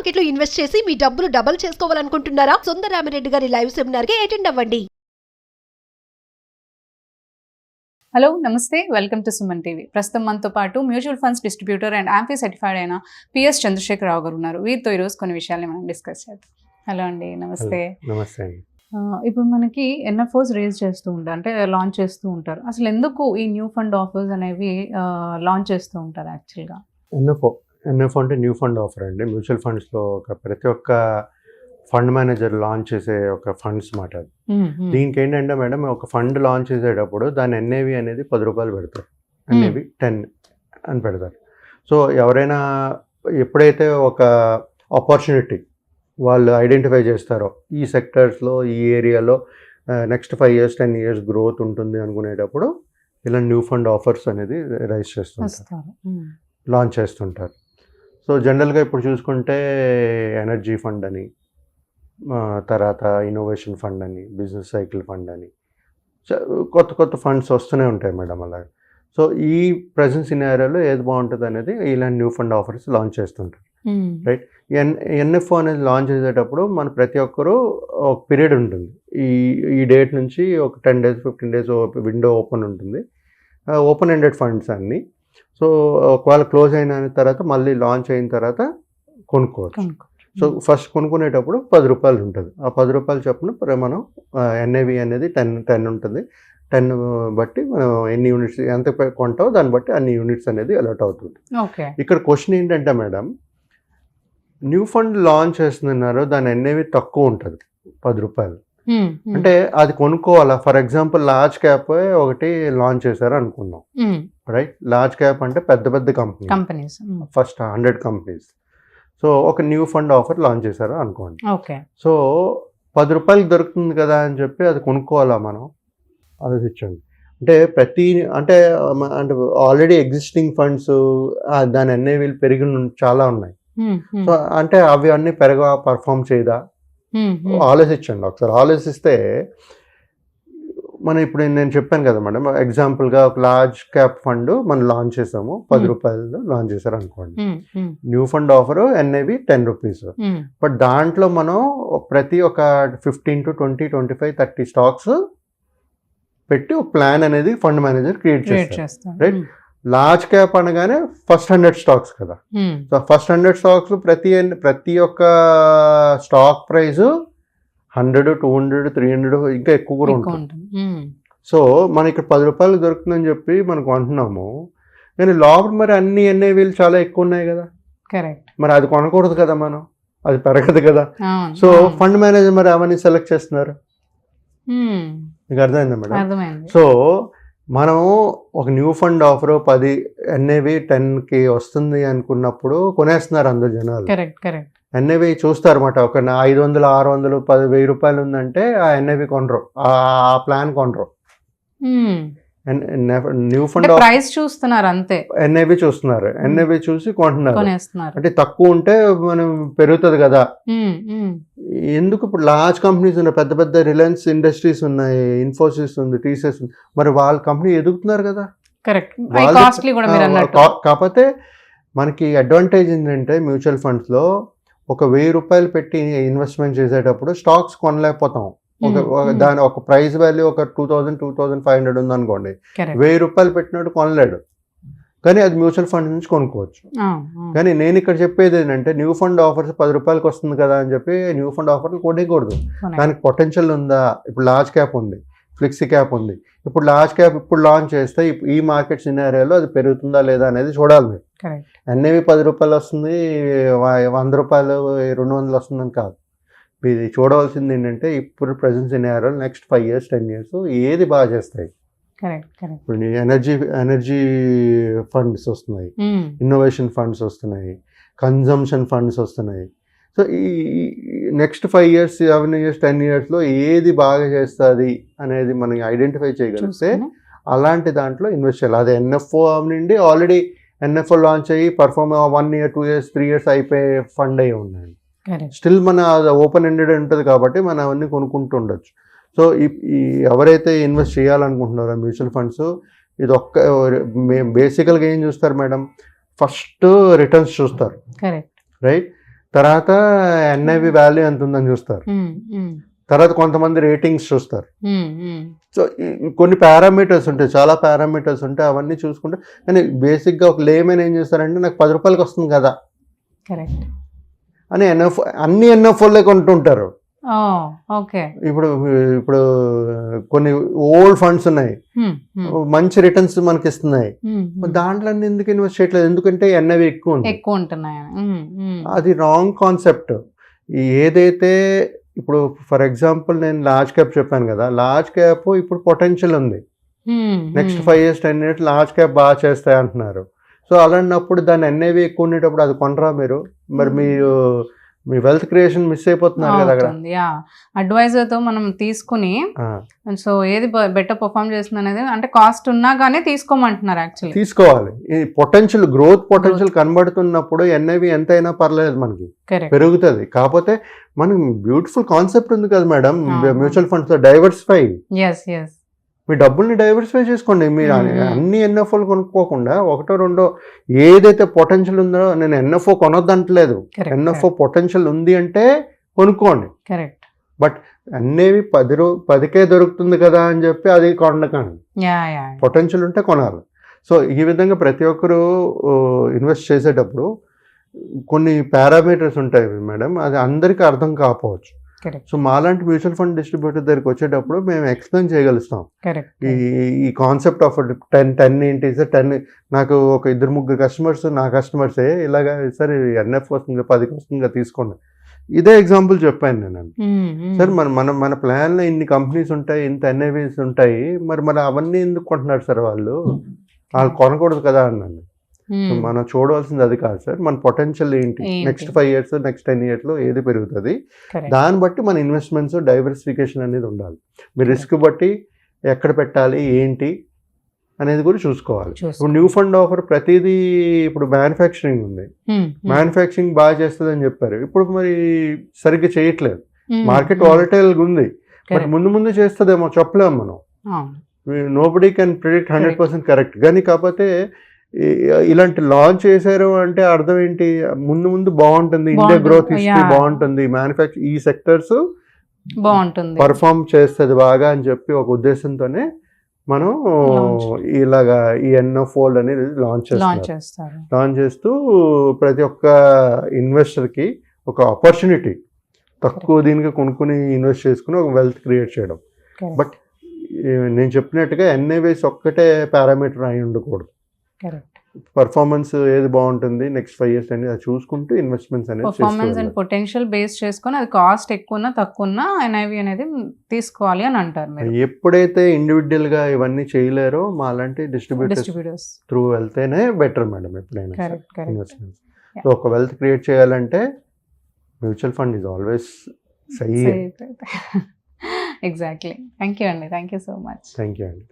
Market లో invest చేసి మీ డబ్బులు డబుల్ చేసుకోవాలనుకుంటున్నారా? సుందరరామిరెడ్డి గారి లైవ్ సెమినార్ కి అటెండ్ అవ్వండి. హలో నమస్తే, వెల్కమ్ టు సుమన్ టీవీ. ప్రస్తుతం మనతో పాటు mutual funds distributor and amphi certified అయిన పిఎస్ చంద్రశేఖరరావు గారు ఉన్నారు. వీరితో ఈరోజు కొన్ని విషయాల్ని మనం డిస్కస్ చేద్దాం. హలో అండి, నమస్తే. నమస్తే అండి. ఇప్పుడు మనకి ఎన్ఎఫ్ఓస్ రేజ్ చేస్తూ ఉంటారు, అంటే లాంచ్ చేస్తూ ఉంటారు. అసలు ఎందుకు ఈ న్యూ ఫండ్ ఆఫర్స్ అనేవి లాంచ్ చేస్తూ ఉంటారు యాక్చువల్గా? ఎన్ఎఫ్ అంటే న్యూ ఫండ్ ఆఫర్ అండి. మ్యూచువల్ ఫండ్స్లో ప్రతి ఒక్క ఫండ్ మేనేజర్ లాంచ్ చేసే ఒక ఫండ్స్ మాట అది. దీనికి ఏంటంటే మేడం, ఒక ఫండ్ లాంచ్ చేసేటప్పుడు దాని ఎన్ఏవి అనేది 10 రూపాయలు పెడతారు, ఎన్ఏవి 10 అని పెడతారు. సో ఎవరైనా ఎప్పుడైతే ఒక ఆపర్చునిటీ వాళ్ళు ఐడెంటిఫై చేస్తారో, ఈ సెక్టర్స్లో ఈ ఏరియాలో నెక్స్ట్ 5 years 10 years గ్రోత్ ఉంటుంది అనుకునేటప్పుడు ఇలా న్యూ ఫండ్ ఆఫర్స్ అనేది రైజ్ చేస్తుంటారు, లాంచ్ చేస్తుంటారు. సో జనరల్గా ఇప్పుడు చూసుకుంటే ఎనర్జీ ఫండ్ అని, తర్వాత ఇన్నోవేషన్ ఫండ్ అని, బిజినెస్ సైకిల్ ఫండ్ అని కొత్త కొత్త ఫండ్స్ వస్తూనే ఉంటాయి మేడం. అలాగే సో ఈ ప్రజెంట్ సినారియోలో ఏది బాగుంటుంది అనేది ఇలాంటి న్యూ ఫండ్ ఆఫర్స్ లాంచ్ చేస్తుంటారు, రైట్. ఎన్ఎఫ్ఓ అనేది లాంచ్ చేసేటప్పుడు మన ప్రతి ఒక్కరూ ఒక పీరియడ్ ఉంటుంది. ఈ డేట్ నుంచి ఒక 10 days 15 days విండో ఓపెన్ ఉంటుంది, ఓపెన్ ఎండెడ్ ఫండ్స్ అన్నీ. సో ఒకవేళ క్లోజ్ అయిన తర్వాత మళ్ళీ లాంచ్ అయిన తర్వాత కొనుక్కోవచ్చు. సో ఫస్ట్ కొనుక్కునేటప్పుడు 10 రూపాయలు ఉంటుంది. ఆ 10 రూపాయలు చొప్పున మనం ఎన్ఏవి అనేది 10 ఉంటుంది. 10 బట్టి మనం ఎన్ని యూనిట్స్ ఎంత కొంటావో దాన్ని బట్టి అన్ని యూనిట్స్ అనేది అలాట్ అవుతుంది. ఇక్కడ క్వశ్చన్ ఏంటంటే మేడం, న్యూ ఫండ్ లాంచ్ చేస్తున్నారు, దాని ఎన్ఏవి తక్కువ ఉంటుంది 10 రూపాయలు. అంటే అది కొనుక్కోవాలా? ఫర్ ఎగ్జాంపుల్ లార్జ్ క్యాప్ ఒకటి లాంచ్ చేశారు అనుకుందాం, రైట్. లార్జ్ క్యాప్ అంటే పెద్ద పెద్ద కంపెనీస్, ఫస్ట్ 100 కంపెనీస్. సో ఒక న్యూ ఫండ్ ఆఫర్ లాంచ్ చేశారు అనుకోండి. సో 10 రూపాయలకి దొరుకుతుంది కదా అని చెప్పి అది కొనుక్కోవాలా మనం? ఆలోచించండి. అంటే ఆల్రెడీ ఎగ్జిస్టింగ్ ఫండ్స్ దాని ఎన్ఏవీలు పెరిగి చాలా ఉన్నాయి. సో అంటే అవి అన్నీ పర్ఫామ్ చేయదా? ఆలోచించండి ఒకసారి. ఆలోచిస్తే మనం ఇప్పుడు నేను చెప్పాను కదా మేడం, ఎగ్జాంపుల్గా ఒక లార్జ్ క్యాప్ ఫండ్ మనం లాంచ్ చేసాము, 10 రూపాయలు లాంచ్ చేశారు అనుకోండి. New fund offer NAV 10 rupees. But దాంట్లో మనం ప్రతి ఒక 15 to 20, 25, 30 స్టాక్స్ పెట్టి ఒక ప్లాన్ అనేది ఫండ్ మేనేజర్ క్రియేట్ చేస్తారు, రైట్. లార్జ్ క్యాప్ అనగానే ఫస్ట్ 100 స్టాక్స్ కదా. సో ఫస్ట్ 100 స్టాక్స్ ప్రతి ఒక్క స్టాక్ ప్రైస్ 100, 200, 300 ఇంకా ఎక్కువ కూడా ఉంటుంది. సో మనకి ఇక్కడ 10 రూపాయలు దొరుకుతుందని చెప్పి మనం కొంటున్నాము, కానీ లోపల మరి అన్ని ఎన్ఏవీలు చాలా ఎక్కువ ఉన్నాయి కదా. మరి అది కొనకూడదు కదా, మనం అది పెరగదు కదా. సో ఫండ్ మేనేజర్ మరి అవన్నీ సెలెక్ట్ చేస్తున్నారు. మీకు అర్థమైందా మేడం? సో మనం ఒక న్యూ ఫండ్ ఆఫర్ 10 ఎన్ఏవి 10కి వస్తుంది అనుకున్నప్పుడు కొనేస్తున్నారు అందరు జనాలు. ఎన్ఏవి చూస్తారు అన్నమాట. ఒక 500, 600, 10,000 రూపాయలు ఉందంటే ఆ ఎన్ఏవి కొనరు, ఆ ప్లాన్ కొనరు. న్యూ ఫండ్ ప్రైస్ చూస్తున్నారు అంతే, ఎన్ఏవి చూస్తున్నారు, ఎన్ఏవి చూసి కొంటున్నారు. అంటే తక్కువ ఉంటే మనం పెరుగుతుంది కదా. ఎందుకు? ఇప్పుడు లార్జ్ కంపెనీస్ ఉన్నాయి, పెద్ద పెద్ద రిలయన్స్ ఇండస్ట్రీస్ ఉన్నాయి, ఇన్ఫోసిస్ ఉంది, టీసీఎస్ ఉంది. మరి వాళ్ళ కంపెనీ ఎదుగుతున్నారు కదా. కాకపోతే మనకి అడ్వాంటేజ్ ఏంటంటే మ్యూచువల్ ఫండ్స్ లో ఒక 1000 రూపాయలు పెట్టి ఇన్వెస్ట్మెంట్ చేసేటప్పుడు స్టాక్స్ కొనలేకపోతాం. దాని ఒక ప్రైస్ వాల్యూ ఒక 2000, 2500 ఉంది అనుకోండి, 1000 రూపాయలు పెట్టినట్టు కొనలేడు, కానీ అది మ్యూచువల్ ఫండ్ నుంచి కొనుక్కోవచ్చు. కానీ నేను ఇక్కడ చెప్పేది ఏంటంటే, న్యూ ఫండ్ ఆఫర్స్ 10 రూపాయలకి వస్తుంది కదా అని చెప్పి న్యూ ఫండ్ ఆఫర్లు కొనేయకూడదు. దానికి పొటెన్షియల్ ఉందా? ఇప్పుడు లార్జ్ క్యాప్ ఉంది, ఫ్లెక్సీ క్యాప్ ఉంది. ఇప్పుడు లార్జ్ క్యాప్ ఇప్పుడు లాంచ్ చేస్తే ఈ మార్కెట్ సినారియోలో అది పెరుగుతుందా లేదా అనేది చూడాలి మీరు. ఎన్ఏవి 10 రూపాయలు వస్తుంది, 100 రూపాయలు 200 వస్తుందని కాదు. ఇది చూడవలసింది ఏంటంటే, ఇప్పుడు ప్రజెంట్ సినారియోలో నెక్స్ట్ 5 years 10 years ఏది బాగా చేస్తాయి. ఇప్పుడు ఎనర్జీ ఫండ్స్ వస్తున్నాయి, ఇన్నోవేషన్ ఫండ్స్ వస్తున్నాయి, కన్జంప్షన్ ఫండ్స్ వస్తున్నాయి. సో ఈ నెక్స్ట్ 5 years 7 years 10 yearsలో ఏది బాగా చేస్తుంది అనేది మనం ఐడెంటిఫై చేయగలిగితే అలాంటి దాంట్లో ఇన్వెస్ట్ చేయాలి. అది ఎన్ఎఫ్ఓ నుండి ఆల్రెడీ ఎన్ఎఫ్ఓ లాంచ్ అయ్యి పర్ఫార్మ్ 1 year 2 years 3 years అయిపోయే ఫండ్ అయ్యి ఉన్నాయి. స్టిల్ మన ఓపెన్ ఎండెడ్ ఉంటుంది కాబట్టి మనం అవన్నీ కొనుక్కుంటూ ఉండొచ్చు. సో ఈ ఎవరైతే ఇన్వెస్ట్ చేయాలనుకుంటున్నారో మ్యూచువల్ ఫండ్స్, ఇది బేసికల్గా ఏం చూస్తారు మేడం, ఫస్ట్ రిటర్న్స్ చూస్తారు, రైట్. తర్వాత ఎన్ఐవి వాల్యూ ఎంత ఉందని చూస్తారు, తర్వాత కొంతమంది రేటింగ్స్ చూస్తారు. సో కొన్ని పారామీటర్స్ ఉంటాయి, చాలా పారామీటర్స్ ఉంటాయి, అవన్నీ చూసుకుంటే. కానీ బేసిక్గా ఒక లేమెన్ ఏం చేస్తారంటే నాకు 10 రూపాయలకి వస్తుంది కదా కరెక్ట్ అని అన్ని ఎన్ఎఫ్ఓలే కొంటుంటారు. ఓకే. ఇప్పుడు ఇప్పుడు కొన్ని ఓల్డ్ ఫండ్స్ ఉన్నాయి, మంచి రిటర్న్స్ మనకి ఇస్తున్నాయి, దాంట్లో ఎందుకు ఇన్వెస్ట్ చేయట్లేదు? ఎందుకంటే ఎన్ఐవి ఎక్కువ ఉంటున్నాయి. అది రాంగ్ కాన్సెప్ట్. ఏదైతే ఇప్పుడు ఫర్ ఎగ్జాంపుల్ నేను లార్జ్ క్యాప్ చెప్పాను కదా, లార్జ్ క్యాప్ ఇప్పుడు పొటెన్షియల్ ఉంది, next 5 years 10 years large cap బాగా చేస్తాయి అంటున్నారు. సో అలాంటప్పుడు దాని ఎన్ఐవి ఎక్కువ ఉండేటప్పుడు అది కొనరా మీరు? మరి మీరు మీ వెల్త్ క్రియేషన్ మిస్ అయిపోతున్నారు కదా అక్కడ. అడ్వైజర్ తో మనం తీసుకుని సో ఏది బెటర్ పర్ఫార్మ్ చేస్తుంది అనేది, అంటే కాస్ట్ ఉన్నా కానీ తీసుకోమంటున్నారు. యాక్చువల్లీ తీసుకోవాలి. ఈ పొటెన్షియల్ గ్రోత్ పొటెన్షియల్ కనబడుతున్నప్పుడు ఎన్ఐవి ఎంత అయినా పర్లేదు, మనకి పెరుగుతుంది. కాకపోతే మనకి బ్యూటిఫుల్ కాన్సెప్ట్ ఉంది కదా మేడం మ్యూచువల్ ఫండ్స్ లో, డైవర్సిఫై. మీ డబ్బుల్ని డైవర్సిఫై చేసుకోండి. మీరు అన్ని ఎన్ఎఫ్ఓలు కొనుక్కోకుండా ఒకటో రెండో ఏదైతే పొటెన్షియల్ ఉందో, నేను ఎన్ఎఫ్ఓ కొనొద్దంటలేదు, ఎన్ఎఫ్ఓ పొటెన్షియల్ ఉంది అంటే కొనుక్కోండి. బట్ అన్నేవి 10కే దొరుకుతుంది కదా అని చెప్పి అది కొనకండి, పొటెన్షియల్ ఉంటే కొనాలి. సో ఈ విధంగా ప్రతి ఒక్కరూ ఇన్వెస్ట్ చేసేటప్పుడు కొన్ని పారామీటర్స్ ఉంటాయి మేడం, అది అందరికీ అర్థం కాకపోవచ్చు. సో మాలాంటి మ్యూచువల్ ఫండ్ డిస్ట్రిబ్యూటర్ దగ్గరికి వచ్చేటప్పుడు మేము ఎక్స్ప్లెయిన్ చేయగలుగుతాం ఈ కాన్సెప్ట్ ఆఫ్ 10 ఏంటి సార్, 10 నాకు ఒక 2-3 కస్టమర్స్ నా కస్టమర్సే ఇలాగా సార్ ఎన్ఎఫ్ వస్తుంది 10కి వస్తుంది తీసుకోండి. ఇదే ఎగ్జాంపుల్ చెప్పాను నేను. సార్ మన ప్లాన్లో ఇన్ని కంపెనీస్ ఉంటాయి, ఇంత ఎన్ఐవీస్ ఉంటాయి, మరి అవన్నీ ఎందుకు కొంటున్నారు సార్ వాళ్ళు కొనకూడదు కదా అన్నాను. మనం చూడవలసింది అది కాదు సార్, మన పొటెన్షియల్ ఏంటి, నెక్స్ట్ 5 years నెక్స్ట్ 10 years లో ఏది పెరుగుతుంది, దాన్ని బట్టి మన ఇన్వెస్ట్మెంట్స్ డైవర్సిఫికేషన్ అనేది ఉండాలి. మీ రిస్క్ బట్టి ఎక్కడ పెట్టాలి ఏంటి అనేది కూడా చూసుకోవాలి. ఇప్పుడు న్యూ ఫండ్ ఆఫర్ ప్రతిదీ, ఇప్పుడు మ్యానుఫ్యాక్చరింగ్ ఉంది, మ్యానుఫ్యాక్చరింగ్ బాగా చేస్తుంది అని చెప్పారు, ఇప్పుడు మరి సరిగ్గా చేయట్లేదు, మార్కెట్ వాలటైల్గా ఉంది, బట్ ముందు చేస్తుందేమో చెప్పలేము మనం. Nobody can predict 100% correct. కానీ కాకపోతే ఇలాంటి లాంచ్ చేశారు అంటే అర్థం ఏంటి, ముందు బాగుంటుంది, ఇండియా గ్రోత్ హిస్టరీ బాగుంటుంది, మ్యానుఫ్యాక్చర్ ఈ సెక్టర్స్ బాగుంటుంది, పర్ఫార్మ్ చేస్తుంది బాగా అని చెప్పి ఒక ఉద్దేశంతోనే మనం ఇలాగా ఈ ఎన్ఎఫ్ఓల్డ్ అనేది లాంచ్ చేస్తూ ప్రతి ఒక్క ఇన్వెస్టర్కి ఒక ఆపర్చునిటీ, తక్కువ దీనికి కొనుక్కుని ఇన్వెస్ట్ చేసుకుని ఒక వెల్త్ క్రియేట్ చేయడం. బట్ నేను చెప్పినట్టుగా ఎన్ఐవీస్ ఒక్కటే పారామీటర్ అయి ఉండకూడదు. పర్ఫార్మెన్స్ ఏది బాగుంటుంది నెక్స్ట్ 5 years అనేది అది చూసుకుంటూ ఇన్వెస్ట్మెంట్స్ అనేది పర్ఫార్మెన్స్ అండ్ పొటెన్షియల్ బేస్ చేసుకొని అది కాస్ట్ ఎక్కువ ఉన్నా తక్కువ ఉన్నా ఎన్ఐవి అనేది తీసుకోవాలి అని అంటారు మీరు. ఎప్పుడైతే ఇండివిజువల్ గా ఇవన్నీ చేయలేరో మా అలాంటి డిస్ట్రిబ్యూటర్స్ త్రూ వెళ్తేనే బెటర్ మేడం ఎప్పుడైనా ఇన్వెస్ట్మెంట్స్. సో ఒక వెల్త్ క్రియేట్ చేయాలంటే మ్యూచువల్ ఫండ్ ఈజ్ ఆల్వేస్ సహీ. ఎగ్జాక్ట్లీ. థ్యాంక్ యూ అండి, thank you so much. Thank you అండి.